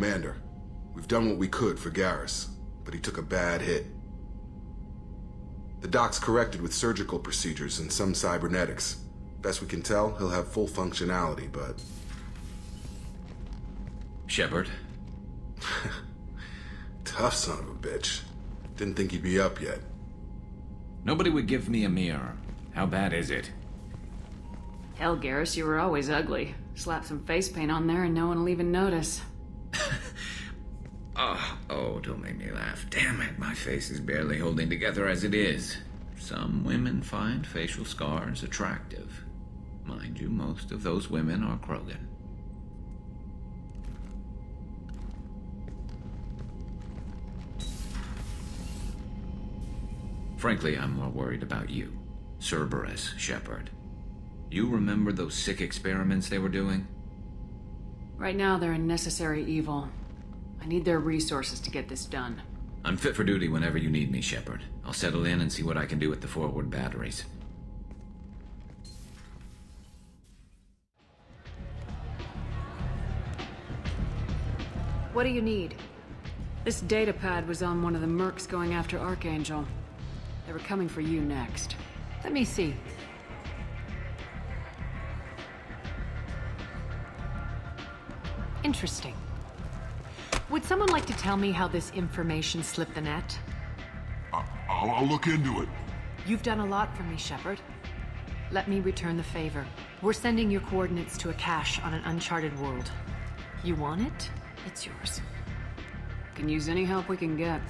Commander. We've done what we could for Garrus, but he took a bad hit. The doc's corrected with surgical procedures and some cybernetics. Best we can tell, he'll have full functionality, but... Shepard? Tough son of a bitch. Didn't think he'd be up yet. Nobody would give me a mirror. How bad is it? Hell, Garrus, you were always ugly. Slap some face paint on there and no one will even notice. Oh, don't make me laugh. Damn it, my face is barely holding together as it is. Some women find facial scars attractive. Mind you, most of those women are Krogan. Frankly, I'm more worried about you. Cerberus, Shepard. You remember those sick experiments they were doing? Right now, they're a necessary evil. I need their resources to get this done. I'm fit for duty whenever you need me, Shepard. I'll settle in and see what I can do with the forward batteries. What do you need? This data pad was on one of the mercs going after Archangel. They were coming for you next. Let me see. Interesting. Would someone like to tell me how this information slipped the net? I'll look into it. You've done a lot for me, Shepard. Let me return the favor. We're sending your coordinates to a cache on an uncharted world. You want it? It's yours. Can use any help we can get.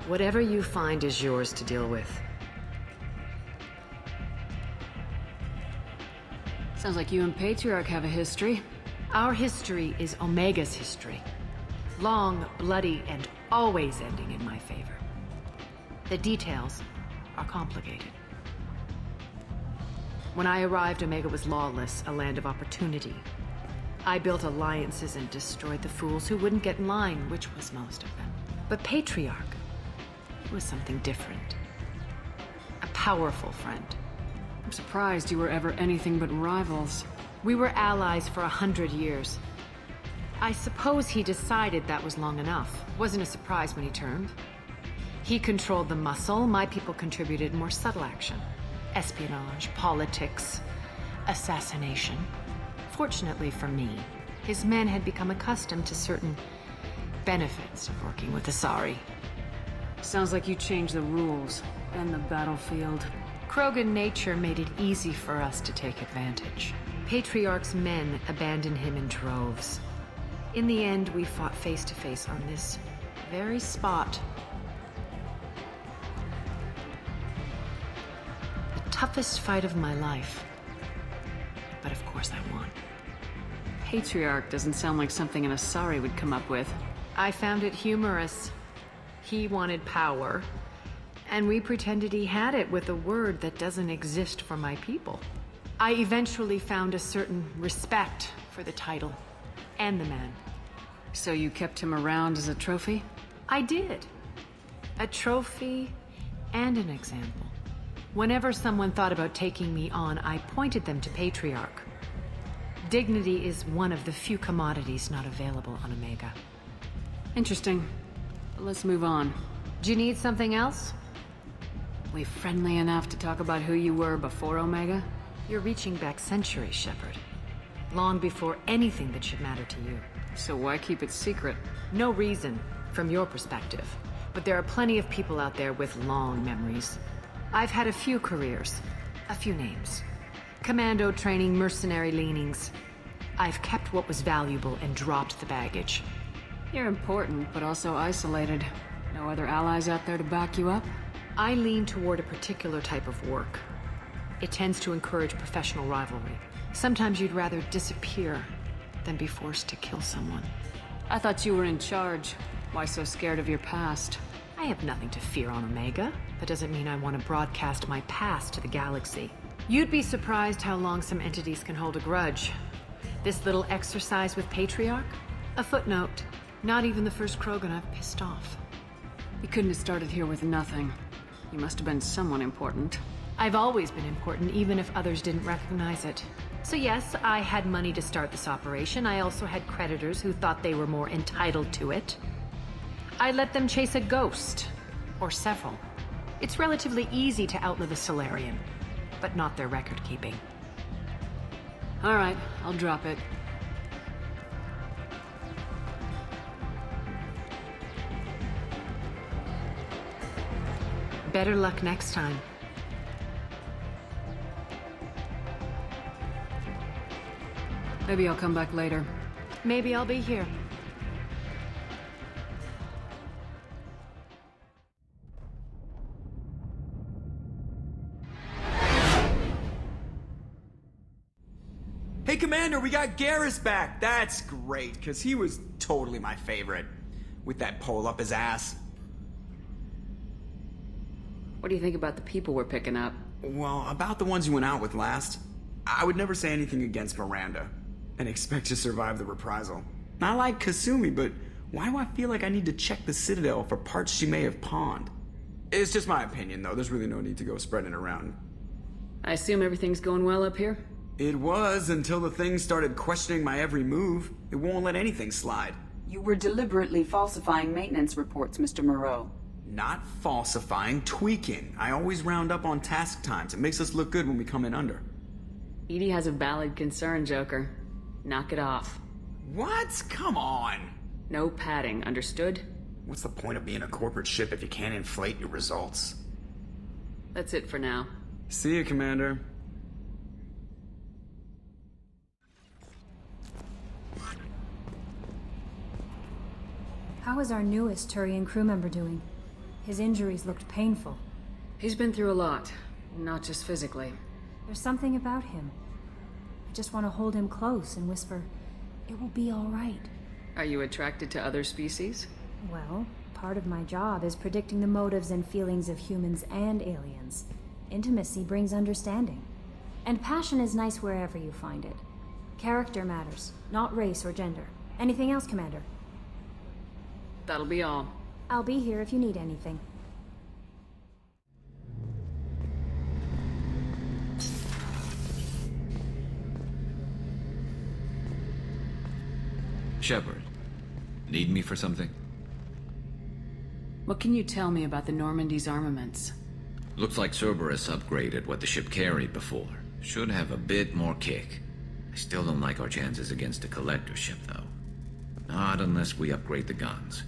Whatever you find is yours to deal with. Sounds like you and Patriarch have a history. Our history is Omega's history. Long, bloody, and always ending in my favor. The details are complicated. When I arrived, Omega was lawless, a land of opportunity. I built alliances and destroyed the fools who wouldn't get in line, which was most of them. But Patriarch was something different. A powerful friend. I'm surprised you were ever anything but rivals. We were allies for 100 years. I suppose he decided that was long enough. Wasn't a surprise when he turned. He controlled the muscle, my people contributed more subtle action. Espionage, politics, assassination. Fortunately for me, his men had become accustomed to certain benefits of working with Asari. Sounds like you changed the rules and the battlefield. Krogan nature made it easy for us to take advantage. Patriarch's men abandoned him in droves. In the end, we fought face to face on this very spot. The toughest fight of my life. But of course I won. Patriarch doesn't sound like something an Asari would come up with. I found it humorous. He wanted power, and we pretended he had it with a word that doesn't exist for my people. I eventually found a certain respect for the title and the man. So you kept him around as a trophy? I did. A trophy and an example. Whenever someone thought about taking me on, I pointed them to Patriarch. Dignity is one of the few commodities not available on Omega. Interesting. But let's move on. Do you need something else? We friendly enough to talk about who you were before Omega? You're reaching back centuries, Shepard. Long before anything that should matter to you. So why keep it secret? No reason, from your perspective. But there are plenty of people out there with long memories. I've had a few careers, a few names. Commando training, mercenary leanings. I've kept what was valuable and dropped the baggage. You're important, but also isolated. No other allies out there to back you up? I lean toward a particular type of work. It tends to encourage professional rivalry. Sometimes you'd rather disappear than be forced to kill someone. I thought you were in charge. Why so scared of your past? I have nothing to fear on Omega. That doesn't mean I want to broadcast my past to the galaxy. You'd be surprised how long some entities can hold a grudge. This little exercise with Patriarch? A footnote. Not even the first Krogan I've pissed off. You couldn't have started here with nothing. You must have been someone important. I've always been important, even if others didn't recognize it. So yes, I had money to start this operation. I also had creditors who thought they were more entitled to it. I let them chase a ghost. Or several. It's relatively easy to outlive a Solarian, but not their record-keeping. All right, I'll drop it. Better luck next time. Maybe I'll come back later. Maybe I'll be here. Hey, Commander, we got Garrus back. That's great, because he was totally my favorite. With that pole up his ass. What do you think about the people we're picking up? Well, about the ones you went out with last, I would never say anything against Miranda, and expect to survive the reprisal. I like Kasumi, but why do I feel like I need to check the Citadel for parts she may have pawned? It's just my opinion, though. There's really no need to go spreading it around. I assume everything's going well up here? It was until the thing started questioning my every move. It won't let anything slide. You were deliberately falsifying maintenance reports, Mr. Moreau. Not falsifying, tweaking. I always round up on task times. It makes us look good when we come in under. Edie has a valid concern, Joker. Knock it off. What? Come on. No padding, understood? What's the point of being a corporate ship if you can't inflate your results? That's it for now. See you, Commander. How is our newest Turian crew member doing? His injuries looked painful. He's been through a lot, not just physically. There's something about him. I just want to hold him close and whisper, "It will be all right." Are you attracted to other species? Well, part of my job is predicting the motives and feelings of humans and aliens. Intimacy brings understanding. And passion is nice wherever you find it. Character matters, not race or gender. Anything else, Commander? That'll be all. I'll be here if you need anything. Shepard, need me for something? What can you tell me about the Normandy's armaments? Looks like Cerberus upgraded what the ship carried before. Should have a bit more kick. I still don't like our chances against a collector ship, though. Not unless we upgrade the guns.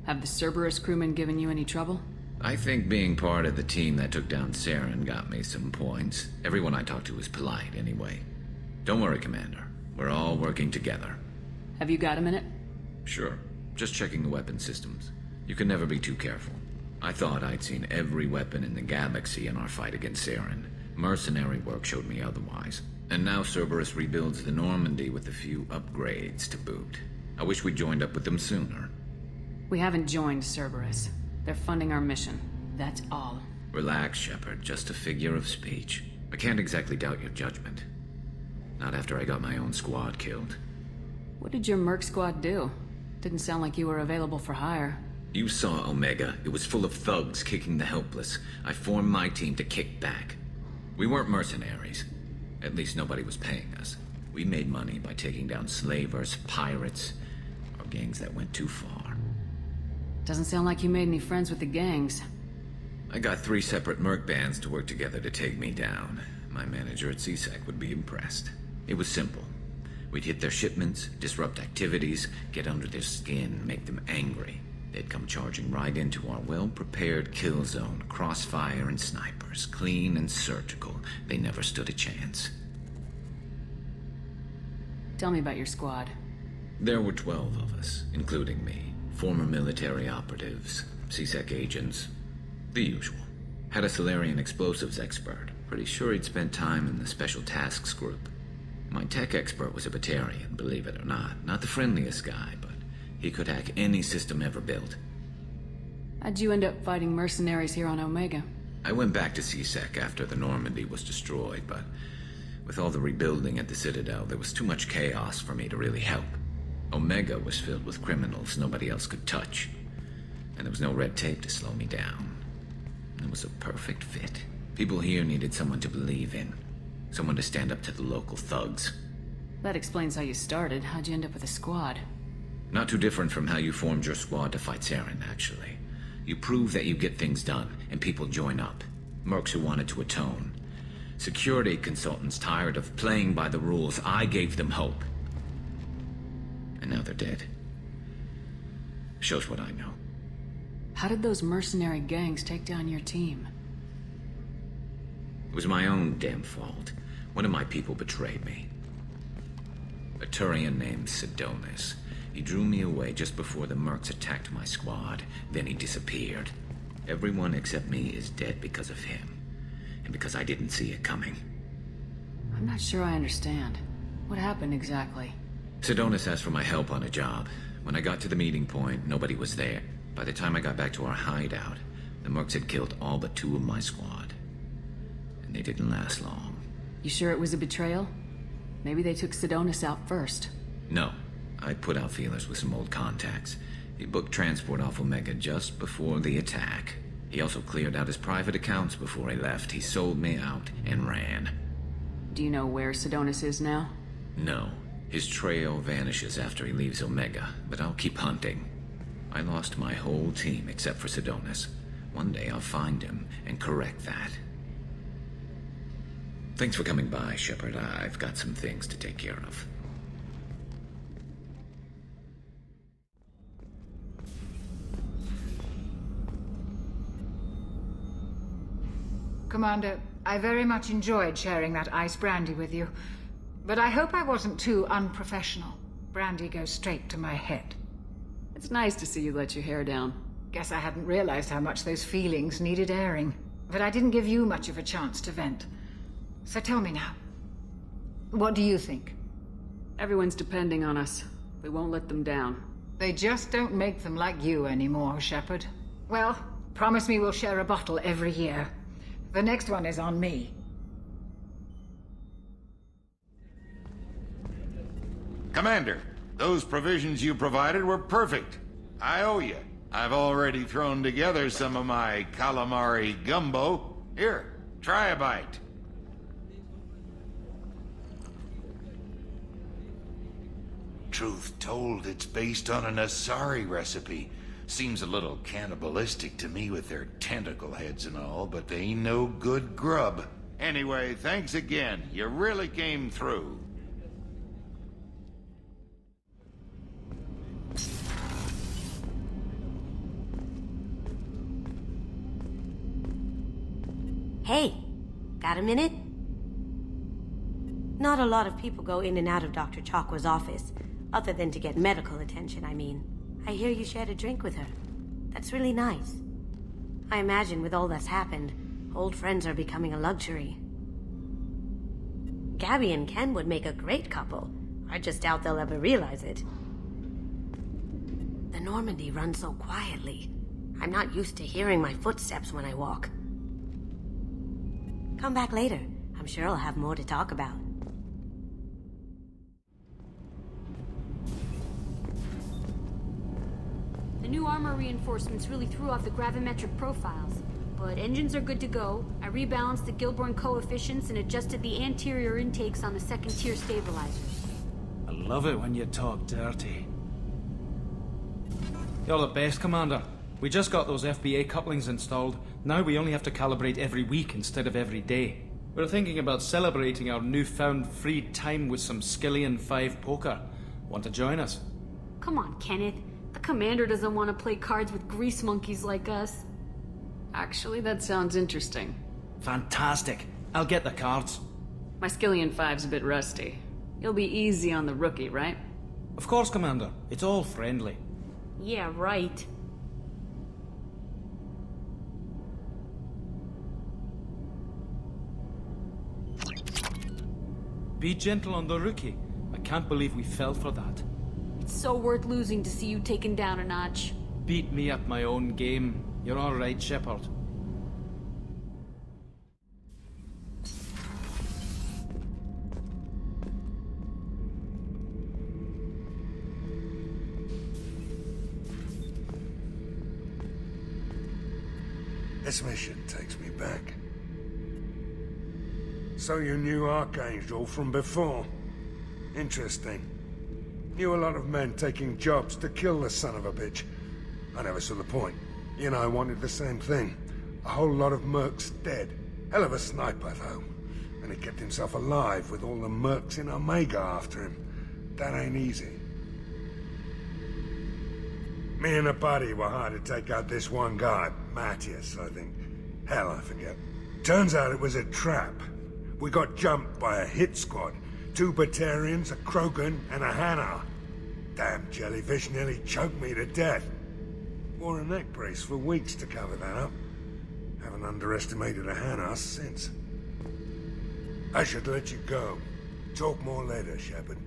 Have the Cerberus crewmen given you any trouble? I think being part of the team that took down Saren got me some points. Everyone I talked to was polite, anyway. Don't worry, Commander. We're all working together. Have you got a minute? Sure. Just checking the weapon systems. You can never be too careful. I thought I'd seen every weapon in the galaxy in our fight against Saren. Mercenary work showed me otherwise. And now Cerberus rebuilds the Normandy with a few upgrades to boot. I wish we'd joined up with them sooner. We haven't joined Cerberus. They're funding our mission. That's all. Relax, Shepard. Just a figure of speech. I can't exactly doubt your judgment. Not after I got my own squad killed. What did your merc squad do? Didn't sound like you were available for hire. You saw Omega. It was full of thugs kicking the helpless. I formed my team to kick back. We weren't mercenaries. At least nobody was paying us. We made money by taking down slavers, pirates, or gangs that went too far. Doesn't sound like you made any friends with the gangs. I got 3 separate merc bands to work together to take me down. My manager at CSEC would be impressed. It was simple. We'd hit their shipments, disrupt activities, get under their skin, make them angry. They'd come charging right into our well-prepared kill zone, crossfire and snipers, clean and surgical. They never stood a chance. Tell me about your squad. There were 12 of us, including me. Former military operatives, CSEC agents, the usual. Had a Solarian explosives expert. Pretty sure he'd spent time in the Special Tasks Group. My tech expert was a Batarian, believe it or not. Not the friendliest guy, but he could hack any system ever built. How'd you end up fighting mercenaries here on Omega? I went back to CSEC after the Normandy was destroyed, but with all the rebuilding at the Citadel, there was too much chaos for me to really help. Omega was filled with criminals nobody else could touch, and there was no red tape to slow me down. It was a perfect fit. People here needed someone to believe in. Someone to stand up to the local thugs. That explains how you started. How'd you end up with a squad? Not too different from how you formed your squad to fight Saren, actually. You prove that you get things done, and people join up. Mercs who wanted to atone. Security consultants tired of playing by the rules. I gave them hope. And now they're dead. Shows what I know. How did those mercenary gangs take down your team? It was my own damn fault. One of my people betrayed me. A Turian named Sidonis. He drew me away just before the Mercs attacked my squad. Then he disappeared. Everyone except me is dead because of him. And because I didn't see it coming. I'm not sure I understand. What happened exactly? Sidonis asked for my help on a job. When I got to the meeting point, nobody was there. By the time I got back to our hideout, the Mercs had killed all but 2 of my squad. And they didn't last long. You sure it was a betrayal? Maybe they took Sidonis out first. No. I put out feelers with some old contacts. He booked transport off Omega just before the attack. He also cleared out his private accounts before he left. He sold me out and ran. Do you know where Sidonis is now? No. His trail vanishes after he leaves Omega, but I'll keep hunting. I lost my whole team except for Sidonis. One day I'll find him and correct that. Thanks for coming by, Shepard. I've got some things to take care of. Commander, I very much enjoyed sharing that ice brandy with you. But I hope I wasn't too unprofessional. Brandy goes straight to my head. It's nice to see you let your hair down. Guess I hadn't realized how much those feelings needed airing. But I didn't give you much of a chance to vent. So tell me now. What do you think? Everyone's depending on us. We won't let them down. They just don't make them like you anymore, Shepard. Well, promise me we'll share a bottle every year. The next one is on me. Commander, those provisions you provided were perfect. I owe you. I've already thrown together some of my calamari gumbo. Here, try a bite. Truth told, it's based on an Asari recipe. Seems a little cannibalistic to me with their tentacle heads and all, but they ain't no good grub. Anyway, thanks again. You really came through. Hey, got a minute? Not a lot of people go in and out of Dr. Chakwas' office, other than to get medical attention, I mean. I hear you shared a drink with her. That's really nice. I imagine with all that's happened, old friends are becoming a luxury. Gabby and Ken would make a great couple. I just doubt they'll ever realize it. The Normandy runs so quietly. I'm not used to hearing my footsteps when I walk. Come back later. I'm sure I'll have more to talk about. The new armor reinforcements really threw off the gravimetric profiles. But engines are good to go. I rebalanced the Gilborn coefficients and adjusted the anterior intakes on the second-tier stabilizers. I love it when you talk dirty. You're the best, Commander. We just got those FBA couplings installed. Now we only have to calibrate every week instead of every day. We're thinking about celebrating our newfound free time with some Skillian 5 poker. Want to join us? Come on, Kenneth. The commander doesn't want to play cards with grease monkeys like us. Actually, that sounds interesting. Fantastic. I'll get the cards. My Skillian 5's a bit rusty. You'll be easy on the rookie, right? Of course, Commander. It's all friendly. Yeah, right. Be gentle on the rookie. I can't believe we fell for that. It's so worth losing to see you taken down a notch. Beat me at my own game. You're all right, Shepard. This mission takes me back. So you knew Archangel from before? Interesting. Knew a lot of men taking jobs to kill the son of a bitch. I never saw the point. You know, I wanted the same thing. A whole lot of mercs dead. Hell of a sniper, though. And he kept himself alive with all the mercs in Omega after him. That ain't easy. Me and a buddy were hired to take out this one guy, Matthias, I think. Hell, I forget. Turns out it was a trap. We got jumped by a hit squad. 2 Batarians, a Krogan, and a Hanar. Damn jellyfish nearly choked me to death. Wore a neck brace for weeks to cover that up. Haven't underestimated a Hanar since. I should let you go. Talk more later, Shepard.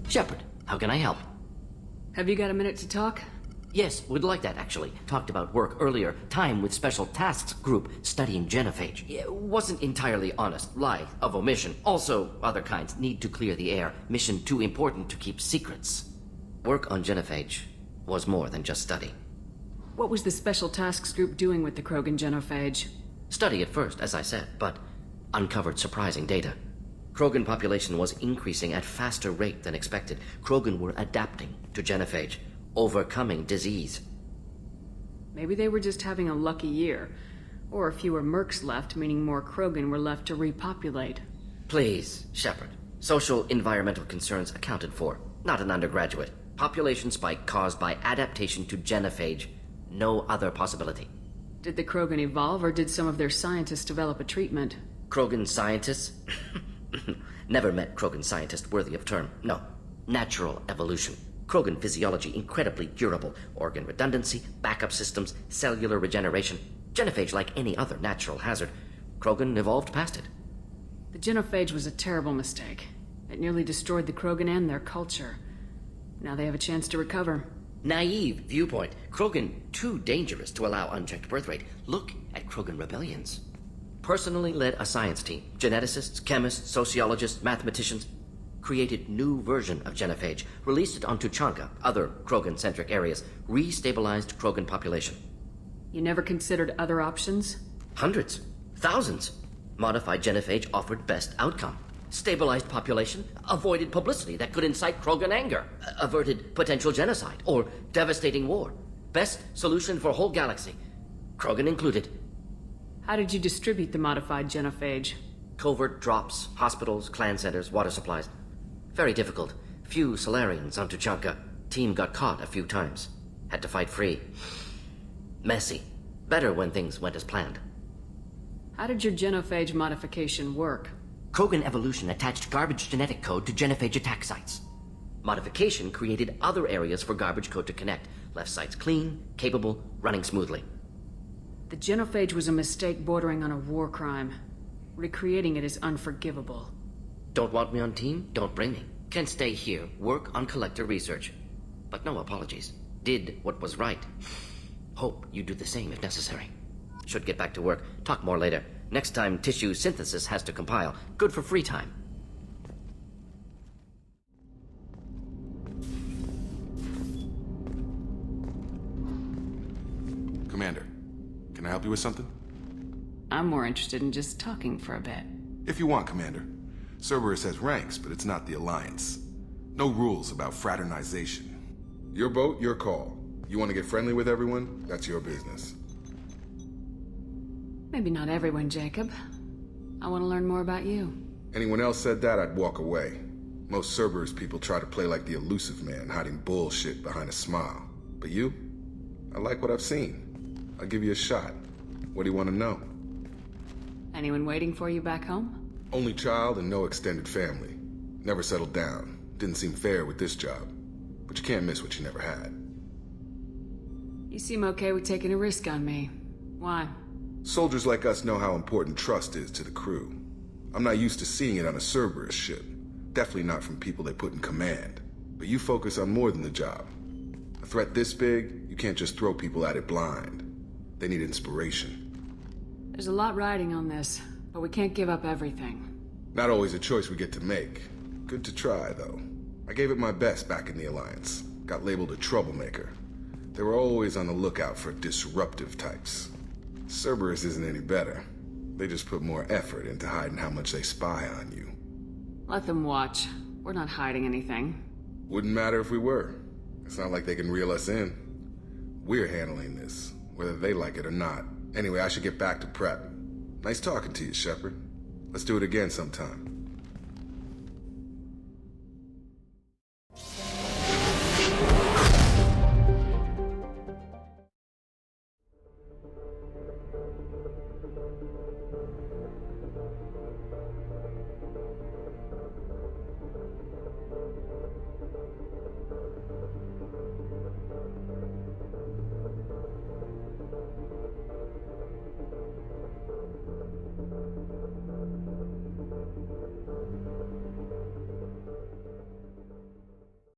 Shepard, how can I help? Have you got a minute to talk? Yes, would like that, actually. Talked about work earlier. Time with Special Tasks Group studying genophage. It wasn't entirely honest. Lie of omission. Also, other kinds. Need to clear the air. Mission too important to keep secrets. Work on genophage was more than just study. What was the Special Tasks Group doing with the Krogan genophage? Study at first, as I said, but uncovered surprising data. Krogan population was increasing at faster rate than expected. Krogan were adapting to genophage, overcoming disease. Maybe they were just having a lucky year. Or fewer mercs left, meaning more Krogan were left to repopulate. Please, Shepard. Social environmental concerns accounted for. Not an undergraduate. Population spike caused by adaptation to genophage. No other possibility. Did the Krogan evolve, or did some of their scientists develop a treatment? Krogan scientists? Never met Krogan scientist worthy of term. No. Natural evolution. Krogan physiology incredibly durable. Organ redundancy, backup systems, cellular regeneration. Genophage like any other natural hazard. Krogan evolved past it. The genophage was a terrible mistake. It nearly destroyed the Krogan and their culture. Now they have a chance to recover. Naive viewpoint. Krogan too dangerous to allow unchecked birth rate. Look at Krogan rebellions. Personally led a science team. Geneticists, chemists, sociologists, mathematicians. Created new version of genophage. Released it on Tuchanka, other Krogan-centric areas. Restabilized Krogan population. You never considered other options? Hundreds. Thousands. Modified genophage offered best outcome. Stabilized population, avoided publicity that could incite Krogan anger, averted potential genocide, or devastating war. Best solution for whole galaxy. Krogan included. How did you distribute the modified genophage? Covert drops, hospitals, clan centers, water supplies. Very difficult. Few Solarians on Tuchanka. Team got caught a few times. Had to fight free. Messy. Better when things went as planned. How did your genophage modification work? Krogan evolution attached garbage genetic code to genophage attack sites. Modification created other areas for garbage code to connect. Left sites clean, capable, running smoothly. The genophage was a mistake bordering on a war crime. Recreating it is unforgivable. Don't want me on team? Don't bring me. Can stay here, work on collector research. But no apologies. Did what was right. Hope you do the same if necessary. Should get back to work. Talk more later. Next time tissue synthesis has to compile. Good for free time. Commander, can I help you with something? I'm more interested in just talking for a bit. If you want, Commander. Cerberus has ranks, but it's not the Alliance. No rules about fraternization. Your boat, your call. You want to get friendly with everyone? That's your business. Maybe not everyone, Jacob. I want to learn more about you. Anyone else said that, I'd walk away. Most Cerberus people try to play like the elusive man, hiding bullshit behind a smile. But you? I like what I've seen. I'll give you a shot. What do you want to know? Anyone waiting for you back home? Only child and no extended family. Never settled down. Didn't seem fair with this job. But you can't miss what you never had. You seem okay with taking a risk on me. Why? Soldiers like us know how important trust is to the crew. I'm not used to seeing it on a Cerberus ship. Definitely not from people they put in command. But you focus on more than the job. A threat this big, you can't just throw people at it blind. They need inspiration. There's a lot riding on this, but we can't give up everything. Not always a choice we get to make. Good to try, though. I gave it my best back in the Alliance. Got labeled a troublemaker. They were always on the lookout for disruptive types. Cerberus isn't any better. They just put more effort into hiding how much they spy on you. Let them watch. We're not hiding anything. Wouldn't matter if we were. It's not like they can reel us in. We're handling this, whether they like it or not. Anyway, I should get back to prep. Nice talking to you, Shepard. Let's do it again sometime.